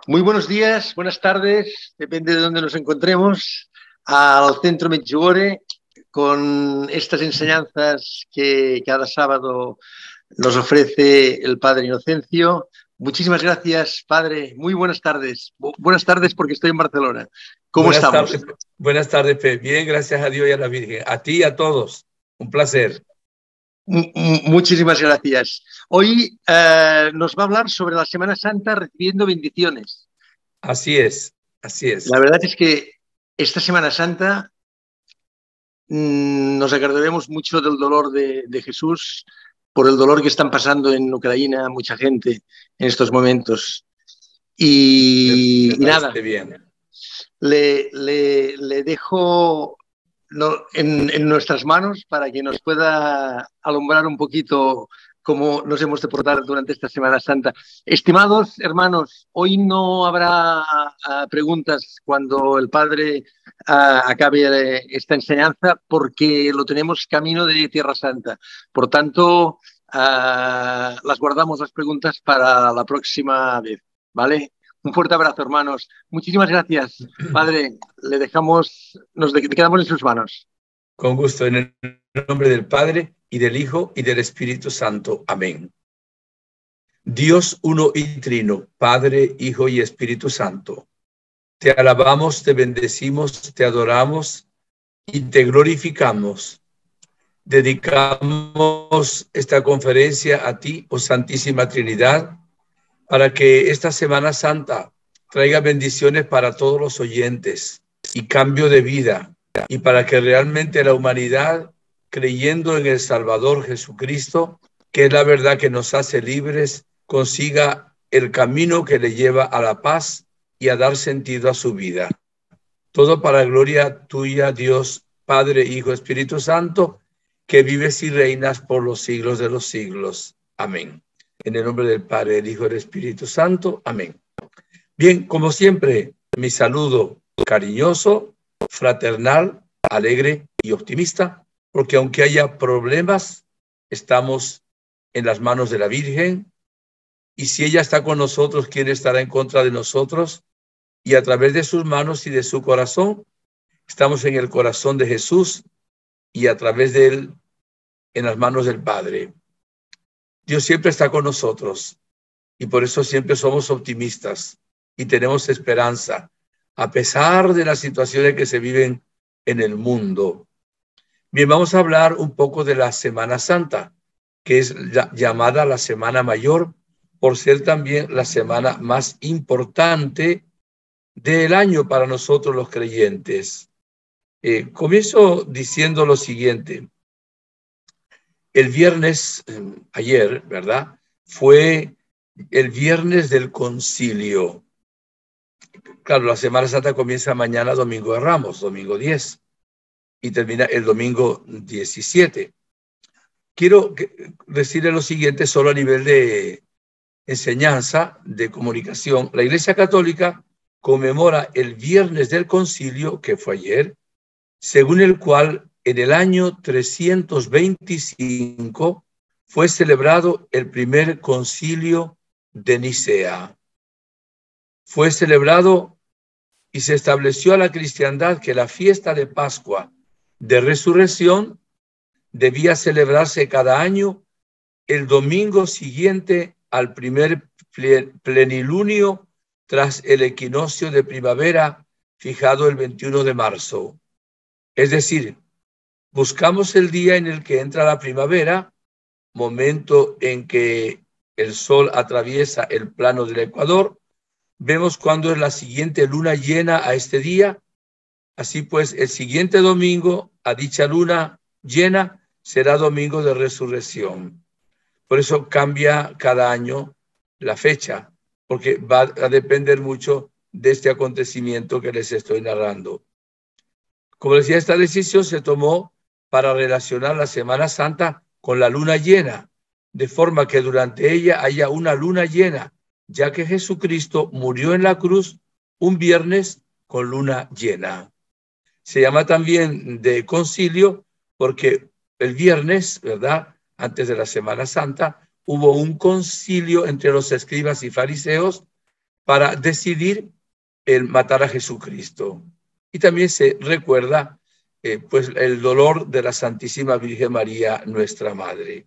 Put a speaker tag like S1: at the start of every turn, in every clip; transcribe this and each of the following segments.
S1: Muy buenos días, buenas tardes, depende de dónde nos encontremos, al Centro Medjugorje con estas enseñanzas que cada sábado nos ofrece el Padre Inocencio. Muchísimas gracias, Padre. Muy buenas tardes. Buenas tardes porque estoy en Barcelona. ¿Cómo estamos?
S2: Buenas tardes, Pe. Bien, gracias a Dios y a la Virgen. A ti y a todos. Un placer.
S1: Muchísimas gracias. Hoy nos va a hablar sobre la Semana Santa recibiendo bendiciones.
S2: Así es, así es.
S1: La verdad es que esta Semana Santa nos acordaremos mucho del dolor de Jesús, por el dolor que están pasando en Ucrania mucha gente en estos momentos. Y nada,
S2: bien.
S1: le dejo en nuestras manos para que nos pueda alumbrar un poquito cómo nos hemos de portar durante esta Semana Santa. Estimados hermanos, hoy no habrá preguntas cuando el Padre acabe esta enseñanza porque lo tenemos camino de Tierra Santa. Por tanto, las guardamos las preguntas para la próxima vez, ¿vale? Un fuerte abrazo, hermanos. Muchísimas gracias, Padre. Nos quedamos en sus manos.
S2: Con gusto, en el nombre del Padre, y del Hijo, y del Espíritu Santo. Amén. Dios uno y trino, Padre, Hijo y Espíritu Santo. Te alabamos, te bendecimos, te adoramos y te glorificamos. Dedicamos esta conferencia a ti, oh Santísima Trinidad, para que esta Semana Santa traiga bendiciones para todos los oyentes y cambio de vida, y para que realmente la humanidad, creyendo en el Salvador Jesucristo, que es la verdad que nos hace libres, consiga el camino que le lleva a la paz y a dar sentido a su vida. Todo para gloria tuya, Dios, Padre, Hijo, Espíritu Santo, que vives y reinas por los siglos de los siglos. Amén. En el nombre del Padre, del Hijo y del Espíritu Santo. Amén. Bien, como siempre, mi saludo cariñoso, fraternal, alegre y optimista, porque aunque haya problemas, estamos en las manos de la Virgen, y si ella está con nosotros, ¿quién estará en contra de nosotros? Y a través de sus manos y de su corazón, estamos en el corazón de Jesús, y a través de él, en las manos del Padre. Dios siempre está con nosotros, y por eso siempre somos optimistas y tenemos esperanza, a pesar de las situaciones que se viven en el mundo. Bien, vamos a hablar un poco de la Semana Santa, que es llamada la Semana Mayor, por ser también la semana más importante del año para nosotros los creyentes. Comienzo diciendo lo siguiente. El viernes, ayer, ¿verdad? Fue el viernes del concilio. Claro, la Semana Santa comienza mañana, Domingo de Ramos, domingo 10, y termina el domingo 17. Quiero decirle lo siguiente solo a nivel de enseñanza, de comunicación. La Iglesia Católica conmemora el viernes del concilio, que fue ayer, según el cual en el año 325 fue celebrado el primer concilio de Nicea. Fue celebrado y se estableció a la cristiandad que la fiesta de Pascua de Resurrección debía celebrarse cada año el domingo siguiente al primer plenilunio tras el equinoccio de primavera fijado el 21 de marzo. Es decir, buscamos el día en el que entra la primavera, momento en que el sol atraviesa el plano del Ecuador. Vemos cuándo es la siguiente luna llena a este día. Así pues, el siguiente domingo a dicha luna llena será domingo de resurrección. Por eso cambia cada año la fecha, porque va a depender mucho de este acontecimiento que les estoy narrando. Como decía, esta decisión se tomó para relacionar la Semana Santa con la luna llena, de forma que durante ella haya una luna llena, ya que Jesucristo murió en la cruz un viernes con luna llena. Se llama también de concilio porque el viernes, ¿verdad?, antes de la Semana Santa, hubo un concilio entre los escribas y fariseos para decidir el matar a Jesucristo. Y también se recuerda pues el dolor de la Santísima Virgen María, nuestra Madre.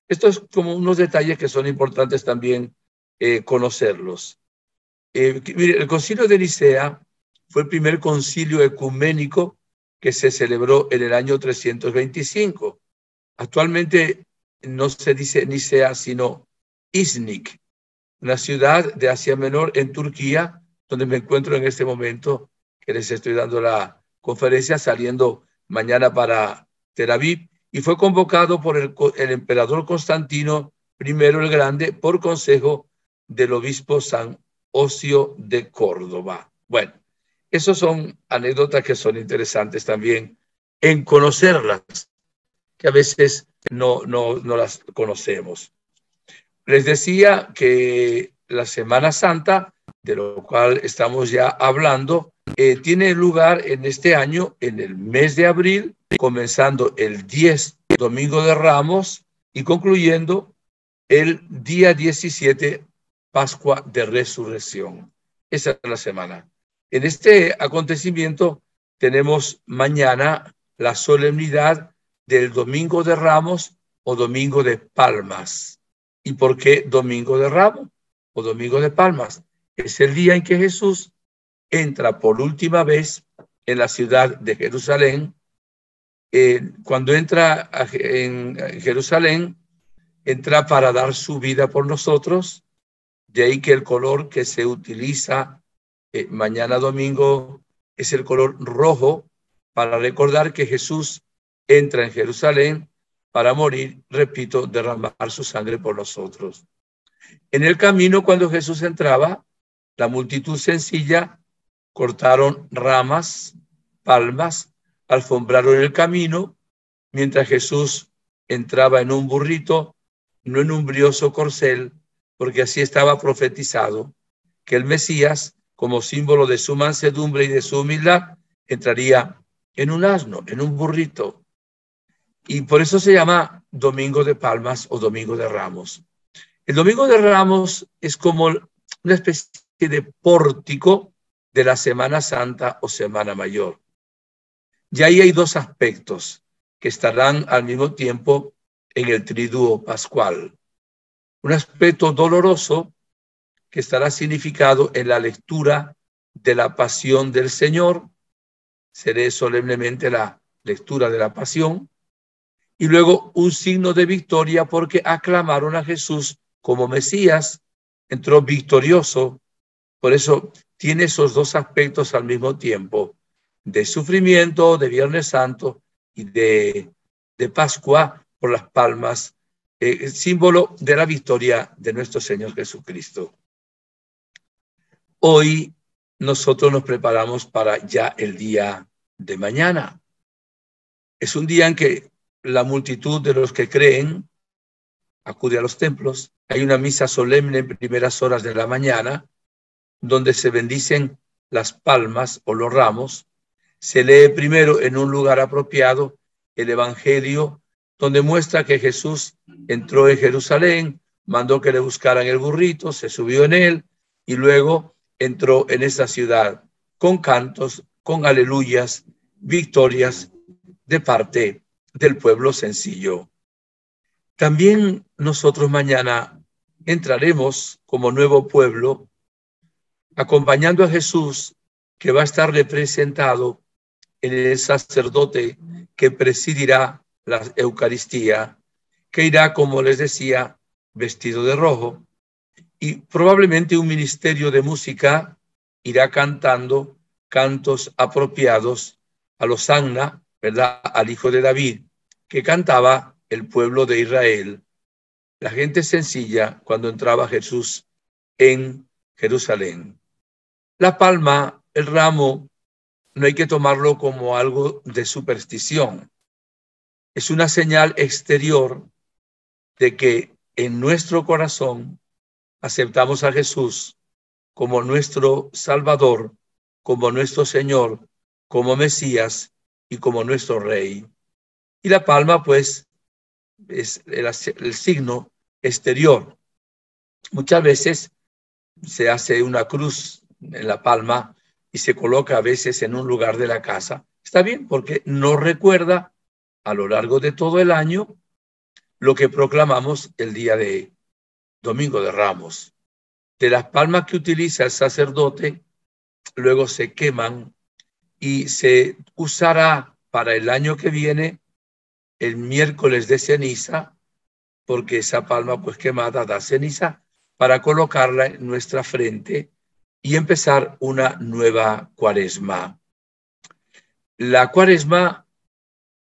S2: Esto es como unos detalles que son importantes también conocerlos. Mire, el Concilio de Nicea fue el primer concilio ecuménico que se celebró en el año 325. Actualmente no se dice Nicea, sino Iznik, una ciudad de Asia Menor en Turquía, donde me encuentro en este momento, que les estoy dando la conferencia, saliendo mañana para Tel Aviv, y fue convocado por el emperador Constantino I el Grande por consejo del obispo San Ocio de Córdoba. Bueno, esas son anécdotas que son interesantes también en conocerlas, que a veces no las conocemos. Les decía que la Semana Santa, de lo cual estamos ya hablando, tiene lugar en este año, en el mes de abril, comenzando el 10, Domingo de Ramos, y concluyendo el día 17, Pascua de Resurrección. Esa es la semana. En este acontecimiento tenemos mañana la solemnidad del Domingo de Ramos o Domingo de Palmas. ¿Y por qué Domingo de Ramos o Domingo de Palmas? Es el día en que Jesús entra por última vez en la ciudad de Jerusalén. Cuando entra en Jerusalén, entra para dar su vida por nosotros. De ahí que el color que se utiliza mañana domingo es el color rojo, para recordar que Jesús entra en Jerusalén para morir, repito, derramar su sangre por nosotros. En el camino, cuando Jesús entraba, la multitud sencilla cortaron ramas, palmas, alfombraron el camino, mientras Jesús entraba en un burrito, no en un brioso corcel, porque así estaba profetizado, que el Mesías, como símbolo de su mansedumbre y de su humildad, entraría en un asno, en un burrito. Y por eso se llama Domingo de Palmas o Domingo de Ramos. El Domingo de Ramos es como una especie de pórtico de la Semana Santa o Semana Mayor. Y ahí hay dos aspectos que estarán al mismo tiempo en el triduo pascual. Un aspecto doloroso que estará significado en la lectura de la pasión del Señor. Se lee solemnemente la lectura de la pasión. Y luego un signo de victoria porque aclamaron a Jesús como Mesías, entró victorioso. Por eso tiene esos dos aspectos al mismo tiempo, de sufrimiento, de Viernes Santo y de Pascua por las palmas, símbolo de la victoria de nuestro Señor Jesucristo. Hoy nosotros nos preparamos para ya el día de mañana. Es un día en que la multitud de los que creen acude a los templos. Hay una misa solemne en primeras horas de la mañana, donde se bendicen las palmas o los ramos. Se lee primero en un lugar apropiado el Evangelio, donde muestra que Jesús entró en Jerusalén, mandó que le buscaran el burrito, se subió en él y luego entró en esta ciudad con cantos, con aleluyas, victorias de parte del pueblo sencillo. También nosotros mañana entraremos como nuevo pueblo, acompañando a Jesús, que va a estar representado en el sacerdote que presidirá la Eucaristía, que irá, como les decía, vestido de rojo, y probablemente un ministerio de música irá cantando cantos apropiados a los Hosanna, ¿verdad?, al Hijo de David, que cantaba el pueblo de Israel, la gente sencilla, cuando entraba Jesús en Jerusalén. La palma, el ramo, no hay que tomarlo como algo de superstición. Es una señal exterior de que en nuestro corazón aceptamos a Jesús como nuestro Salvador, como nuestro Señor, como Mesías y como nuestro Rey. Y la palma, pues, es el signo exterior. Muchas veces se hace una cruz en la palma y se coloca a veces en un lugar de la casa. Está bien, porque nos recuerda a lo largo de todo el año lo que proclamamos el día de Domingo de Ramos. De las palmas que utiliza el sacerdote, luego se queman y se usará para el año que viene el miércoles de ceniza, porque esa palma pues quemada da ceniza, para colocarla en nuestra frente y empezar una nueva cuaresma. La cuaresma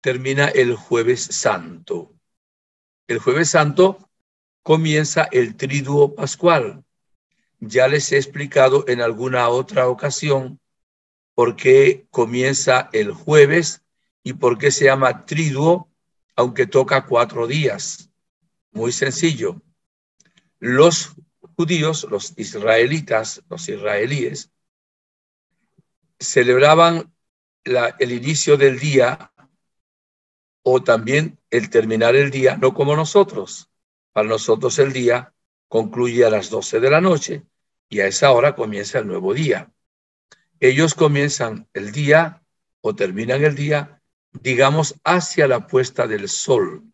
S2: termina el Jueves Santo. El Jueves Santo comienza el Triduo Pascual. Ya les he explicado en alguna otra ocasión por qué comienza el jueves y por qué se llama Triduo, aunque toca 4 días. Muy sencillo. Los judíos, los israelitas, los israelíes, celebraban el inicio del día o también el terminar el día, no como nosotros. Para nosotros el día concluye a las 12 de la noche y a esa hora comienza el nuevo día. Ellos comienzan el día o terminan el día, digamos, hacia la puesta del sol.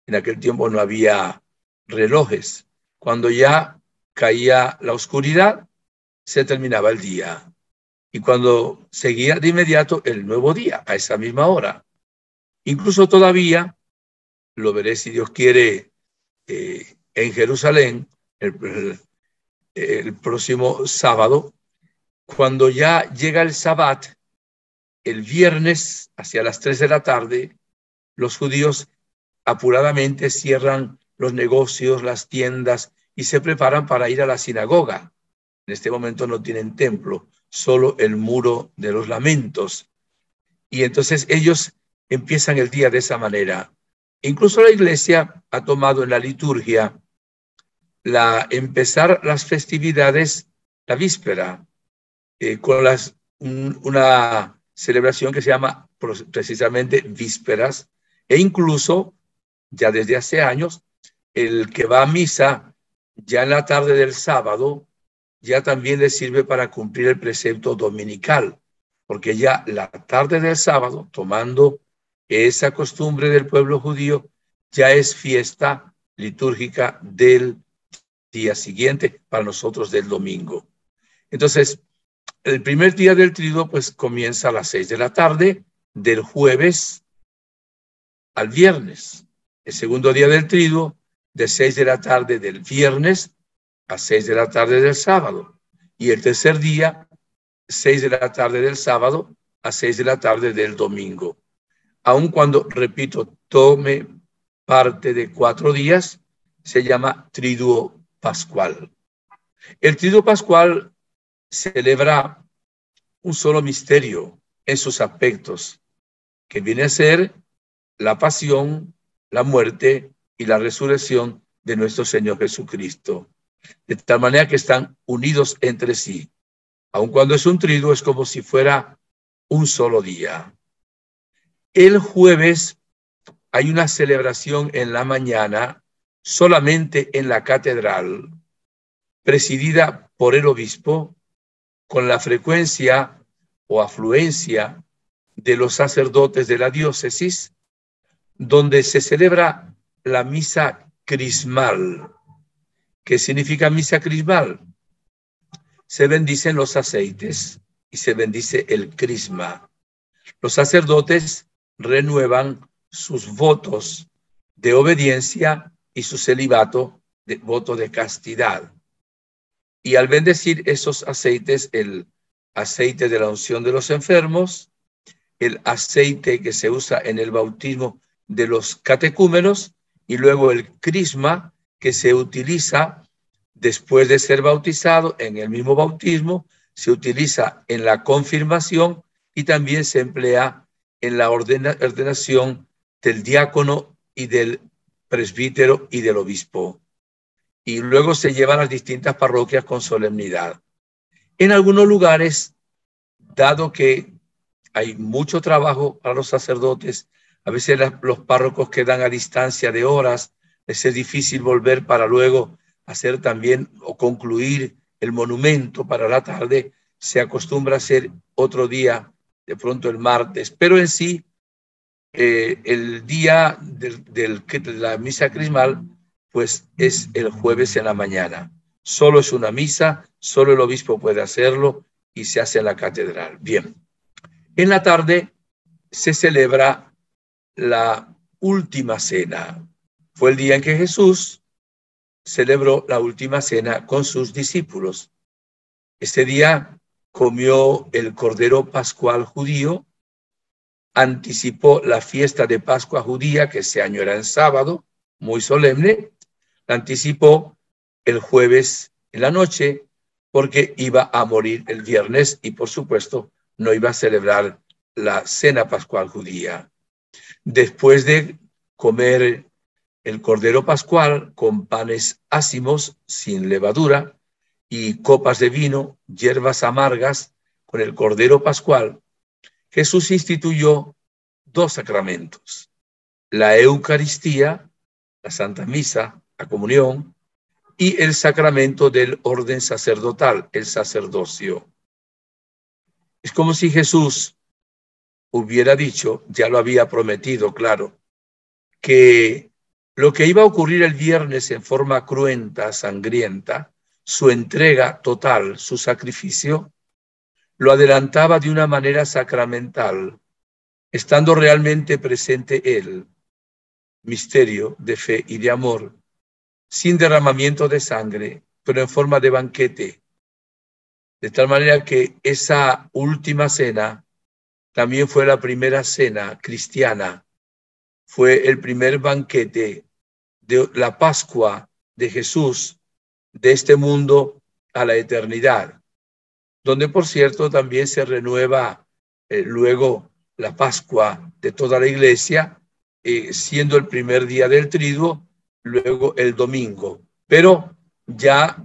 S2: En aquel tiempo no había relojes. Cuando ya caía la oscuridad, se terminaba el día. Y cuando seguía de inmediato el nuevo día, a esa misma hora. Incluso todavía, lo veré si Dios quiere, en Jerusalén, el próximo sábado, cuando ya llega el Sabbat, el viernes, hacia las 3 de la tarde, los judíos apuradamente cierran los negocios, las tiendas y se preparan para ir a la sinagoga. En este momento no tienen templo, solo el muro de los lamentos. Y entonces ellos empiezan el día de esa manera. Incluso la iglesia ha tomado en la liturgia empezar las festividades la víspera, con una celebración que se llama precisamente vísperas, e incluso ya desde hace años el que va a misa ya en la tarde del sábado ya también le sirve para cumplir el precepto dominical, porque ya la tarde del sábado, tomando esa costumbre del pueblo judío, ya es fiesta litúrgica del día siguiente, para nosotros del domingo. Entonces, el primer día del Triduo pues comienza a las 6 de la tarde, del jueves al viernes. El segundo día del Triduo, de 6 de la tarde del viernes a 6 de la tarde del sábado. Y el tercer día, 6 de la tarde del sábado a 6 de la tarde del domingo. Aun cuando, repito, tome parte de 4 días, se llama Triduo Pascual. El Triduo Pascual celebra un solo misterio en sus aspectos, que viene a ser la pasión, la muerte y la resurrección de nuestro Señor Jesucristo. De tal manera que están unidos entre sí. Aun cuando es un triduo, es como si fuera un solo día. El jueves hay una celebración en la mañana solamente en la catedral, presidida por el obispo, con la frecuencia o afluencia de los sacerdotes de la diócesis, donde se celebra la misa crismal. ¿Qué significa misa crismal? Se bendicen los aceites y se bendice el crisma. Los sacerdotes renuevan sus votos de obediencia y su celibato, de voto de castidad. Y al bendecir esos aceites, el aceite de la unción de los enfermos, el aceite que se usa en el bautismo de los catecúmenos y luego el crisma que se utiliza después de ser bautizado en el mismo bautismo, se utiliza en la confirmación y también se emplea en la ordenación del diácono y del presbítero y del obispo. Y luego se lleva a las distintas parroquias con solemnidad. En algunos lugares, dado que hay mucho trabajo para los sacerdotes, a veces los párrocos quedan a distancia de horas, les es difícil volver para luego hacer también o concluir el monumento para la tarde, se acostumbra a hacer otro día, de pronto el martes, pero en sí, el día de la misa crismal, pues es el jueves en la mañana. Solo es una misa, solo el obispo puede hacerlo y se hace en la catedral. Bien, en la tarde se celebra la última cena. Fue el día en que Jesús celebró la última cena con sus discípulos. Este día comió el cordero pascual judío, anticipó la fiesta de Pascua judía, que ese año era en sábado, muy solemne, la anticipó el jueves en la noche porque iba a morir el viernes y por supuesto no iba a celebrar la cena pascual judía. Después de comer el cordero pascual con panes ácimos sin levadura y copas de vino, hierbas amargas con el cordero pascual, Jesús instituyó dos sacramentos: la Eucaristía, la Santa Misa, la comunión, y el sacramento del orden sacerdotal, el sacerdocio. Es como si Jesús hubiera dicho, ya lo había prometido, claro, que lo que iba a ocurrir el viernes en forma cruenta, sangrienta, su entrega total, su sacrificio, lo adelantaba de una manera sacramental, estando realmente presente él, misterio de fe y de amor, sin derramamiento de sangre, pero en forma de banquete. De tal manera que esa última cena también fue la primera cena cristiana, fue el primer banquete de la Pascua de Jesús, de este mundo a la eternidad, donde por cierto también se renueva luego la Pascua de toda la iglesia, siendo el primer día del triduo, luego el domingo. Pero ya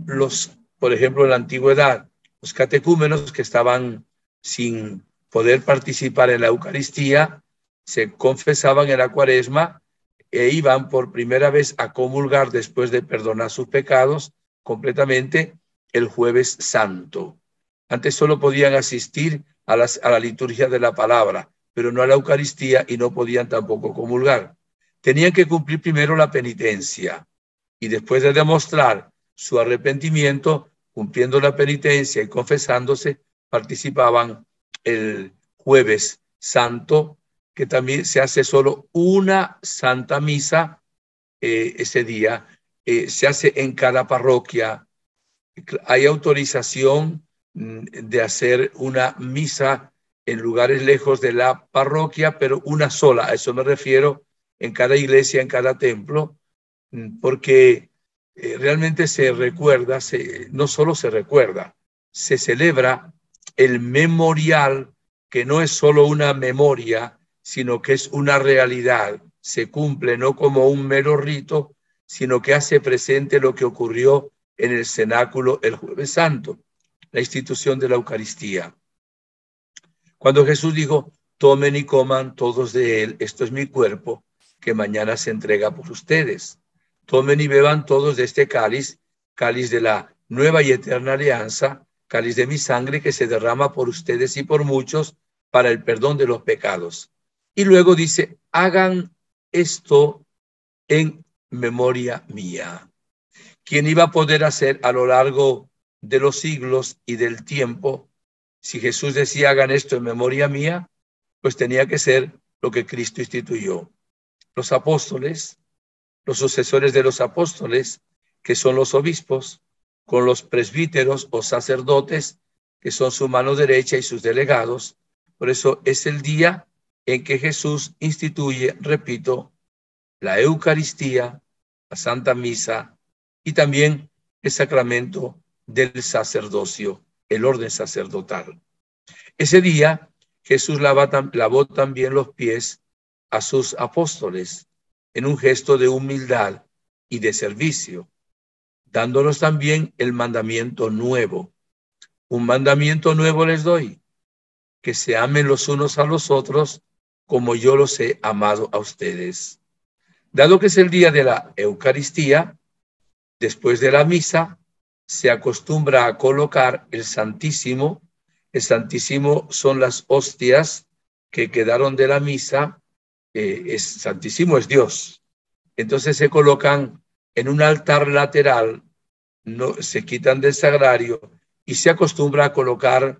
S2: por ejemplo, en la antigüedad, los catecúmenos que estaban sin poder participar en la Eucaristía, se confesaban en la Cuaresma e iban por primera vez a comulgar después de perdonar sus pecados completamente el Jueves Santo. Antes solo podían asistir a la liturgia de la palabra, pero no a la Eucaristía, y no podían tampoco comulgar. Tenían que cumplir primero la penitencia y después de demostrar su arrepentimiento, cumpliendo la penitencia y confesándose, participaban el Jueves Santo, que también se hace solo una Santa Misa ese día. Se hace en cada parroquia. Hay autorización de hacer una misa en lugares lejos de la parroquia, pero una sola, a eso me refiero, en cada iglesia, en cada templo, porque realmente se recuerda, no solo se recuerda, se celebra el memorial, que no es solo una memoria, sino que es una realidad. Se cumple no como un mero rito, sino que hace presente lo que ocurrió en el cenáculo el Jueves Santo, la institución de la Eucaristía. Cuando Jesús dijo, tomen y coman todos de él, esto es mi cuerpo, que mañana se entrega por ustedes. Tomen y beban todos de este cáliz, cáliz de la nueva y eterna alianza, cáliz de mi sangre que se derrama por ustedes y por muchos para el perdón de los pecados. Y luego dice, hagan esto en memoria mía. ¿Quién iba a poder hacer a lo largo de los siglos y del tiempo? Si Jesús decía, hagan esto en memoria mía, pues tenía que ser lo que Cristo instituyó. Los apóstoles, los sucesores de los apóstoles, que son los obispos, con los presbíteros o sacerdotes, que son su mano derecha y sus delegados. Por eso es el día en que Jesús instituye, repito, la Eucaristía, la Santa Misa y también el sacramento del sacerdocio, el orden sacerdotal. Ese día Jesús lavó también los pies a sus apóstoles en un gesto de humildad y de servicio, dándonos también el mandamiento nuevo. Un mandamiento nuevo les doy, que se amen los unos a los otros como yo los he amado a ustedes. Dado que es el día de la Eucaristía, después de la misa se acostumbra a colocar el Santísimo. El Santísimo son las hostias que quedaron de la misa. Santísimo es Dios. Entonces se colocan en un altar lateral, no, se quitan del sagrario y se acostumbra a colocar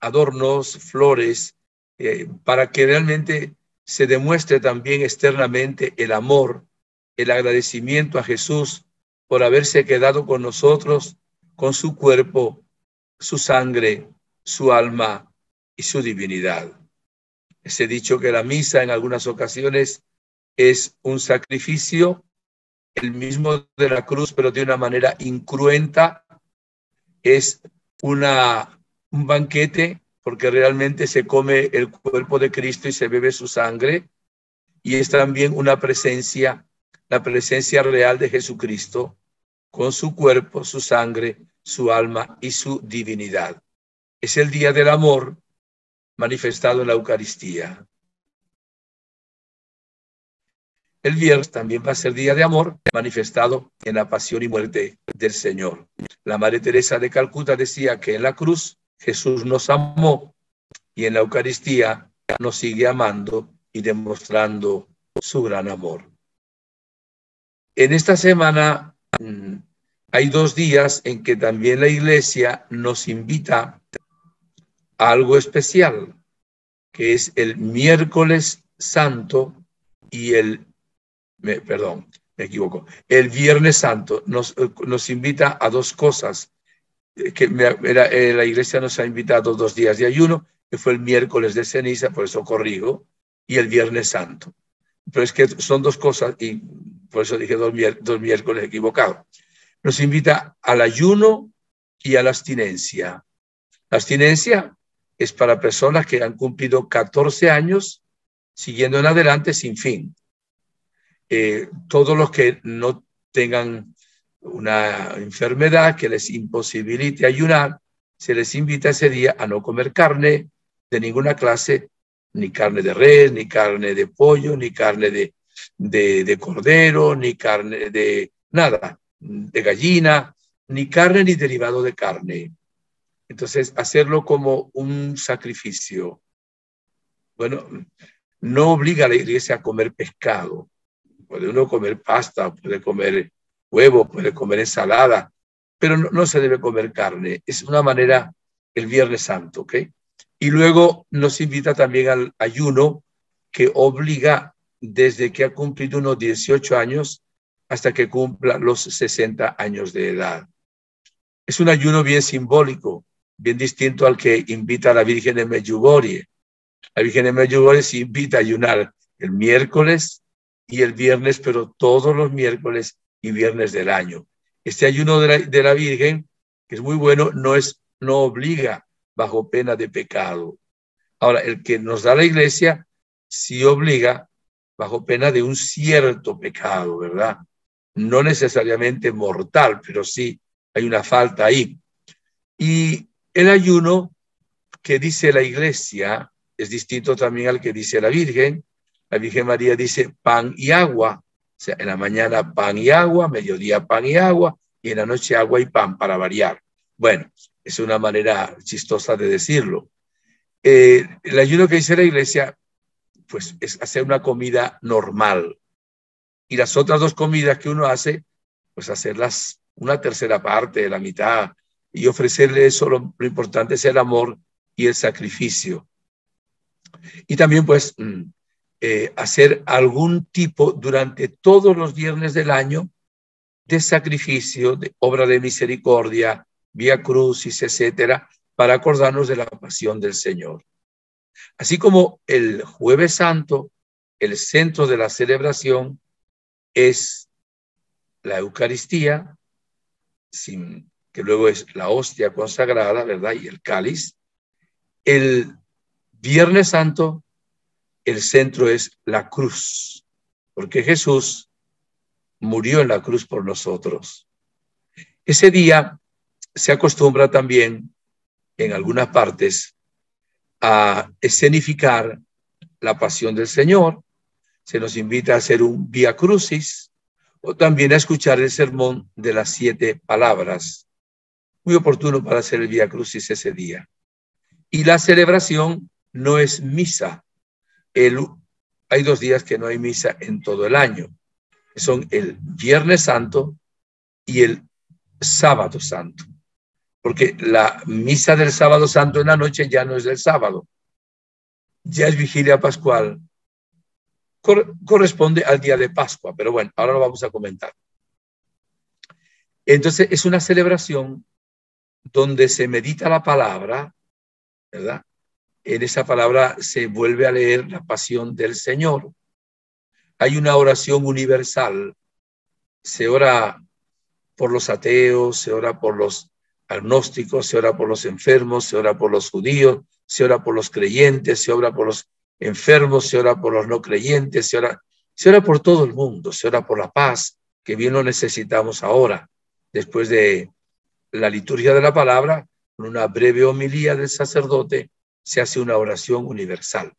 S2: adornos, flores, para que realmente se demuestre también externamente el amor, el agradecimiento a Jesús por haberse quedado con nosotros, con su cuerpo, su sangre, su alma y su divinidad. Se ha dicho que la misa en algunas ocasiones es un sacrificio, el mismo de la cruz, pero de una manera incruenta. Es un banquete, porque realmente se come el cuerpo de Cristo y se bebe su sangre, y es también una presencia, la presencia real de Jesucristo, con su cuerpo, su sangre, su alma y su divinidad. Es el día del amor manifestado en la Eucaristía. El viernes también va a ser día de amor manifestado en la pasión y muerte del Señor. La Madre Teresa de Calcuta decía que en la cruz Jesús nos amó y en la Eucaristía nos sigue amando y demostrando su gran amor. En esta semana hay 2 días en que también la Iglesia nos invita a algo especial, que es el miércoles santo y el Viernes Santo. Nos invita a 2 cosas. La Iglesia nos ha invitado 2 días de ayuno, que fue el miércoles de ceniza, por eso corrijo, y el Viernes Santo. Pero es que son 2 cosas y por eso dije 2 miércoles equivocado. Nos invita al ayuno y a la abstinencia. La abstinencia es para personas que han cumplido 14 años, siguiendo en adelante sin fin. Todos los que no tengan una enfermedad que les imposibilite ayunar, se les invita ese día a no comer carne de ninguna clase, ni carne de res, ni carne de pollo, ni carne de cordero, ni carne de nada, de gallina, ni carne ni derivado de carne. Entonces, hacerlo como un sacrificio. Bueno, no obliga a la Iglesia a comer pescado. Puede uno comer pasta, puede comer huevo, puede comer ensalada, pero no se debe comer carne. Es una manera, el Viernes Santo, ¿ok? Y luego nos invita también al ayuno, que obliga desde que ha cumplido unos 18 años hasta que cumpla los 60 años de edad. Es un ayuno bien simbólico, bien distinto al que invita a la Virgen de Medjugorje. La Virgen de Medjugorje se invita a ayunar el miércoles y el viernes, pero todos los miércoles y viernes del año. Este ayuno de la Virgen, que es muy bueno, no obliga bajo pena de pecado. Ahora, el que nos da la Iglesia sí obliga bajo pena de un cierto pecado, ¿verdad? No necesariamente mortal, pero sí hay una falta ahí. Y el ayuno que dice la Iglesia es distinto también al que dice la Virgen. La Virgen María dice pan y agua. O sea, en la mañana pan y agua, mediodía pan y agua, y en la noche agua y pan para variar. Es una manera chistosa de decirlo. El ayuno que dice la Iglesia, pues es hacer una comida normal. Y las otras 2 comidas que uno hace, pues hacerlas una tercera parte, de la mitad, y ofrecerle eso. Lo importante es el amor y el sacrificio. Y también, pues, hacer algún tipo durante todos los viernes del año de sacrificio, de obra de misericordia, vía crucis, etcétera, para acordarnos de la pasión del Señor. Así como el Jueves Santo, el centro de la celebración es la Eucaristía, que luego es la hostia consagrada, ¿verdad? Y el cáliz. El Viernes Santo, el centro es la cruz, porque Jesús murió en la cruz por nosotros. Ese día se acostumbra también en algunas partes a escenificar la pasión del Señor. Se nos invita a hacer un Vía Crucis o también a escuchar el sermón de las 7 palabras. muy oportuno para hacer el Vía Crucis ese día. Y la celebración no es misa. Hay 2 días que no hay misa en todo el año. Son el Viernes Santo y el Sábado Santo. Porque la misa del Sábado Santo en la noche ya no es del sábado. Ya es vigilia pascual. Corresponde al día de Pascua. Pero bueno, ahora lo vamos a comentar. Entonces es una celebración donde se medita la palabra, ¿verdad? En esa palabra se vuelve a leer la pasión del Señor. Hay una oración universal. Se ora por los ateos, se ora por los agnósticos, se ora por los enfermos, se ora por los judíos, se ora por los creyentes, se ora por los enfermos, se ora por los no creyentes, se ora por todo el mundo, se ora por la paz, que bien lo necesitamos ahora, después de la liturgia de la palabra, con una breve homilía del sacerdote, se hace una oración universal.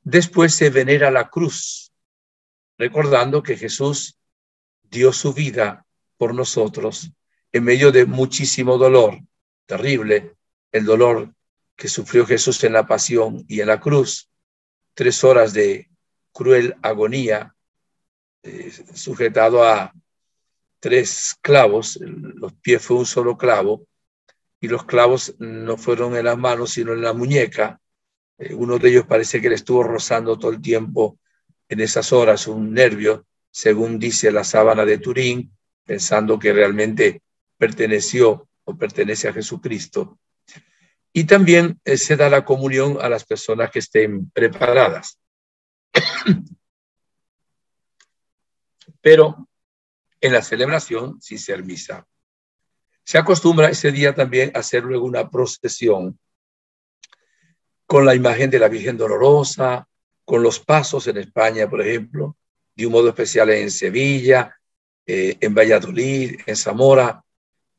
S2: Después se venera la cruz, recordando que Jesús dio su vida por nosotros en medio de muchísimo dolor, terrible, el dolor que sufrió Jesús en la pasión y en la cruz, 3 horas de cruel agonía, sujetado a 3 clavos, los pies fue un solo clavo, y los clavos no fueron en las manos, sino en la muñeca. Uno de ellos parece que le estuvo rozando todo el tiempo en esas horas un nervio, según dice la sábana de Turín, pensando que realmente perteneció o pertenece a Jesucristo. Y también se da la comunión a las personas que estén preparadas. Pero en la celebración, sin ser misa, se acostumbra ese día también a hacer luego una procesión con la imagen de la Virgen Dolorosa, con los pasos en España, por ejemplo, de un modo especial en Sevilla, en Valladolid, en Zamora,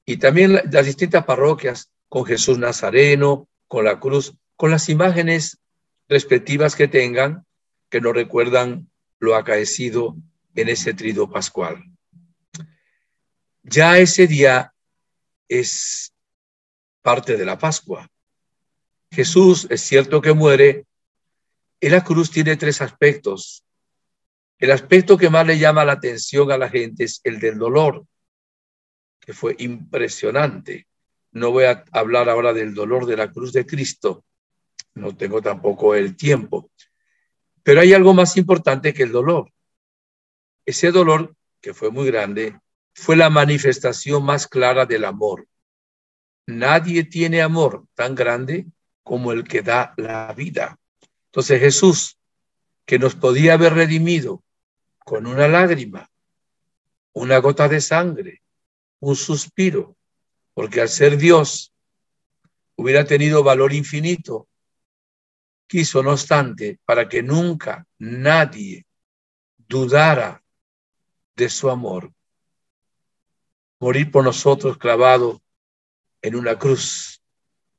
S2: y también las distintas parroquias con Jesús Nazareno, con la cruz, con las imágenes respectivas que tengan, que nos recuerdan lo acaecido en ese triduo pascual. Ya ese día es parte de la Pascua. Jesús es cierto que muere. En la cruz tiene 3 aspectos. El aspecto que más le llama la atención a la gente es el del dolor, que fue impresionante. No voy a hablar ahora del dolor de la cruz de Cristo, no tengo tampoco el tiempo, pero hay algo más importante que el dolor. Ese dolor, que fue muy grande, fue la manifestación más clara del amor. Nadie tiene amor tan grande como el que da la vida. Entonces Jesús, que nos podía haber redimido con una lágrima, una gota de sangre, un suspiro, porque al ser Dios hubiera tenido valor infinito, quiso, no obstante, para que nunca nadie dudara de su amor, morir por nosotros clavado en una cruz,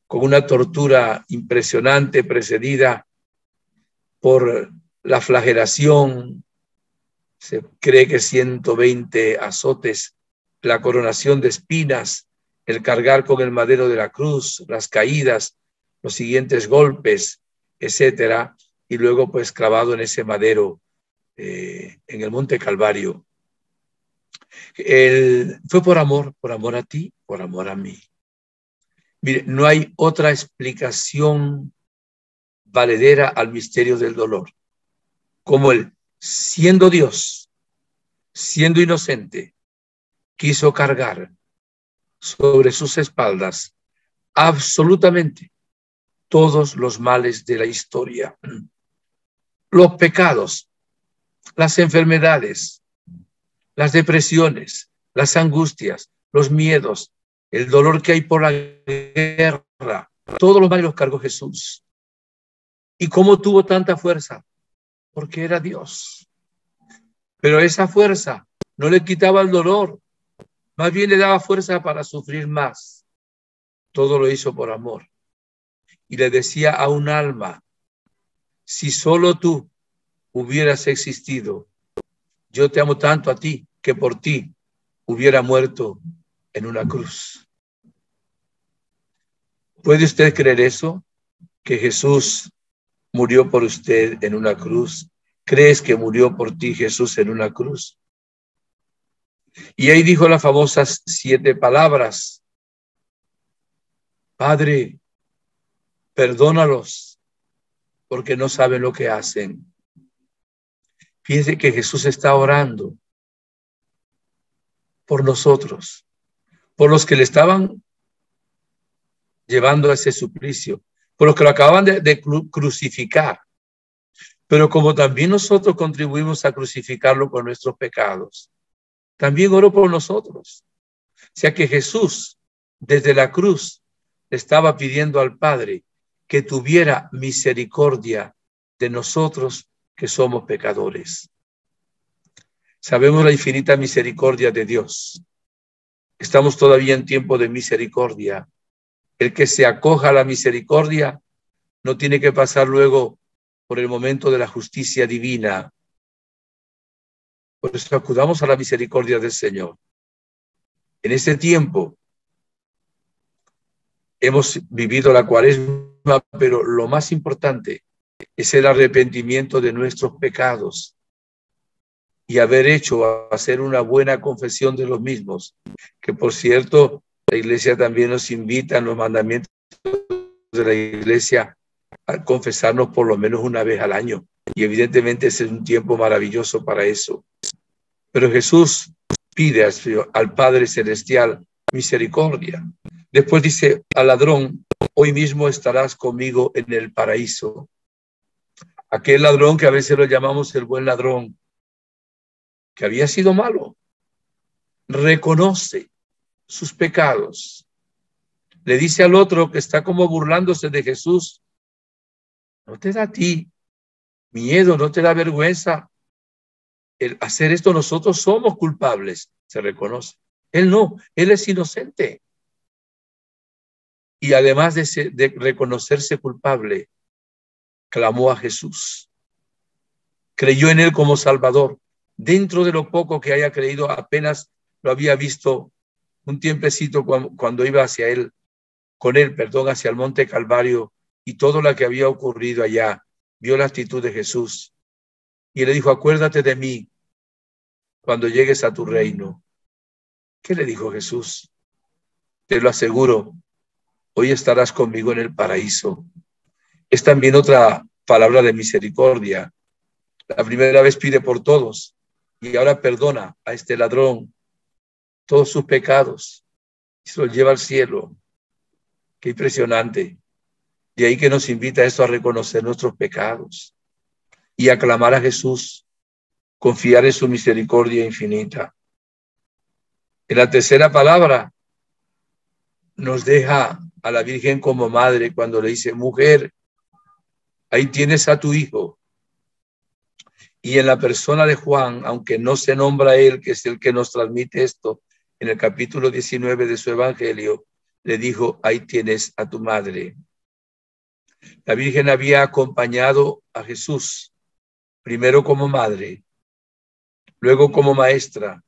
S2: con una tortura impresionante precedida por la flagelación, se cree que 120 azotes, la coronación de espinas, el cargar con el madero de la cruz, las caídas, los siguientes golpes, etcétera, y luego pues clavado en ese madero en el Monte Calvario. Fue por amor a ti, por amor a mí. Mire, no hay otra explicación valedera al misterio del dolor, como él, siendo Dios, siendo inocente, quiso cargar sobre sus espaldas absolutamente todos los males de la historia, los pecados, las enfermedades, las depresiones, las angustias, los miedos, el dolor que hay por la guerra, todos los males los cargó Jesús. ¿Y cómo tuvo tanta fuerza? Porque era Dios. Pero esa fuerza no le quitaba el dolor, más bien le daba fuerza para sufrir más. Todo lo hizo por amor. Y le decía a un alma, si solo tú hubieras existido, yo te amo tanto a ti que por ti hubiera muerto en una cruz. ¿Puede usted creer eso? Que Jesús murió por usted en una cruz. ¿Crees que murió por ti Jesús en una cruz? Y ahí dijo las famosas 7 palabras. Padre, perdónalos, porque no saben lo que hacen. Fíjense que Jesús está orando por nosotros, por los que le estaban llevando a ese suplicio, por los que lo acaban de crucificar. Pero como también nosotros contribuimos a crucificarlo con nuestros pecados, también oró por nosotros. O sea que Jesús, desde la cruz, estaba pidiendo al Padre que tuviera misericordia de nosotros que somos pecadores. Sabemos la infinita misericordia de Dios. Estamos todavía en tiempo de misericordia. El que se acoja a la misericordia no tiene que pasar luego por el momento de la justicia divina. Por eso acudamos a la misericordia del Señor. En este tiempo hemos vivido la Cuaresma, pero lo más importante es el arrepentimiento de nuestros pecados y hacer una buena confesión de los mismos, que por cierto, la Iglesia también nos invita en los mandamientos de la Iglesia a confesarnos por lo menos una vez al año. Y evidentemente ese es un tiempo maravilloso para eso. Pero Jesús pide al Padre Celestial misericordia. Después dice al ladrón, hoy mismo estarás conmigo en el paraíso. Aquel ladrón que a veces lo llamamos el buen ladrón, que había sido malo, reconoce sus pecados. Le dice al otro que está como burlándose de Jesús, ¿no te da a ti miedo, no te da vergüenza el hacer esto? Nosotros somos culpables, se reconoce. Él no, él es inocente. Y además de reconocerse culpable, clamó a Jesús. Creyó en él como Salvador. Dentro de lo poco que haya creído, apenas lo había visto un tiempecito cuando iba hacia el Monte Calvario, y todo lo que había ocurrido allá, vio la actitud de Jesús y le dijo, acuérdate de mí cuando llegues a tu reino. ¿Qué le dijo Jesús? Te lo aseguro, hoy estarás conmigo en el paraíso. Es también otra palabra de misericordia. La primera vez pide por todos y ahora perdona a este ladrón todos sus pecados y se los lleva al cielo. Qué impresionante. De ahí que nos invita a esto, a reconocer nuestros pecados y a clamar a Jesús, confiar en su misericordia infinita. En la tercera palabra nos deja a la Virgen como madre cuando le dice, mujer, ahí tienes a tu hijo. Y en la persona de Juan, aunque no se nombra a él, que es el que nos transmite esto, en el capítulo 19 de su evangelio, le dijo, ahí tienes a tu madre. La Virgen había acompañado a Jesús, primero como madre, luego como maestra,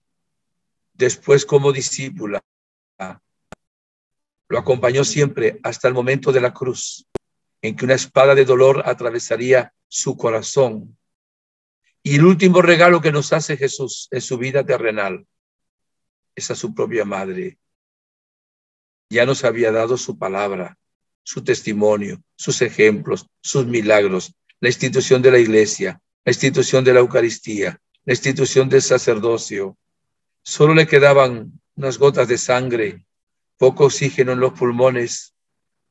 S2: después como discípula. Lo acompañó siempre hasta el momento de la cruz, en que una espada de dolor atravesaría su corazón. Y el último regalo que nos hace Jesús en su vida terrenal es a su propia madre. Ya nos había dado su palabra, su testimonio, sus ejemplos, sus milagros, la institución de la iglesia, la institución de la Eucaristía, la institución del sacerdocio. Solo le quedaban unas gotas de sangre, poco oxígeno en los pulmones,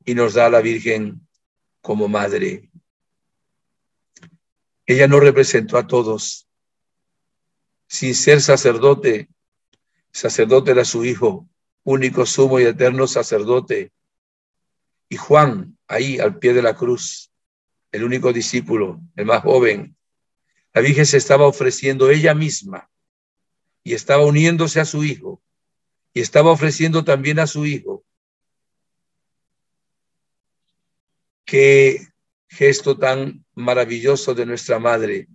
S2: y nos da a la Virgen como madre. Ella nos representó a todos. Sin ser sacerdote, sacerdote era su hijo, único, sumo y eterno sacerdote. Y Juan, ahí al pie de la cruz, el único discípulo, el más joven, la Virgen se estaba ofreciendo ella misma y estaba uniéndose a su hijo y estaba ofreciendo también a su hijo. Qué gesto tan maravilloso de nuestra madre,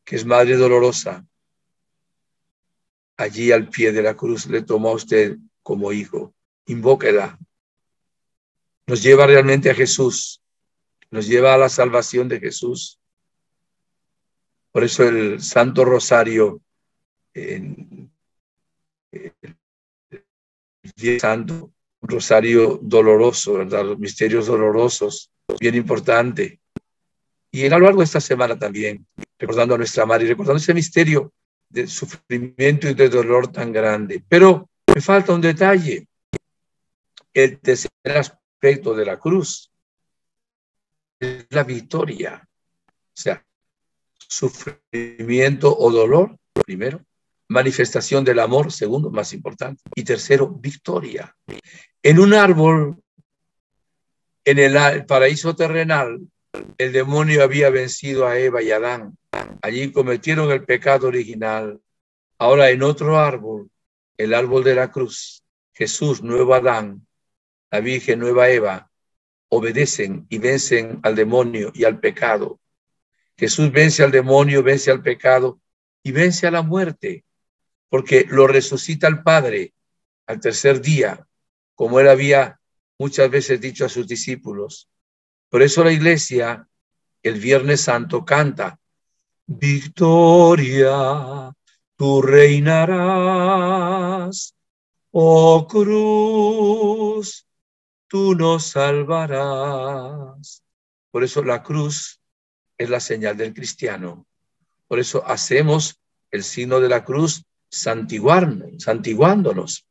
S2: que es madre dolorosa. Allí al pie de la cruz le tomó a usted como hijo. Invóquela. nos lleva realmente a Jesús, nos lleva a la salvación de Jesús. Por eso el Santo Rosario, el Santo Rosario doloroso, ¿verdad? Los misterios dolorosos, bien importante. Y a lo largo de esta semana también, recordando a nuestra madre y recordando ese misterio de sufrimiento y de dolor tan grande. Pero me falta un detalle. El tercer aspecto de la cruz es la victoria. O sea, sufrimiento o dolor, primero. Manifestación del amor, segundo, más importante. Y tercero, victoria. En un árbol, en el paraíso terrenal, el demonio había vencido a Eva y a Adán. Allí cometieron el pecado original. Ahora en otro árbol, el árbol de la cruz, Jesús, nuevo Adán, la Virgen, nueva Eva, obedecen y vencen al demonio y al pecado. Jesús vence al demonio, vence al pecado y vence a la muerte, porque lo resucita el Padre al tercer día, como él había muchas veces dicho a sus discípulos. Por eso la Iglesia, el Viernes Santo, canta: victoria, tú reinarás, oh cruz, tú nos salvarás. Por eso la cruz es la señal del cristiano. Por eso hacemos el signo de la cruz santiguándonos.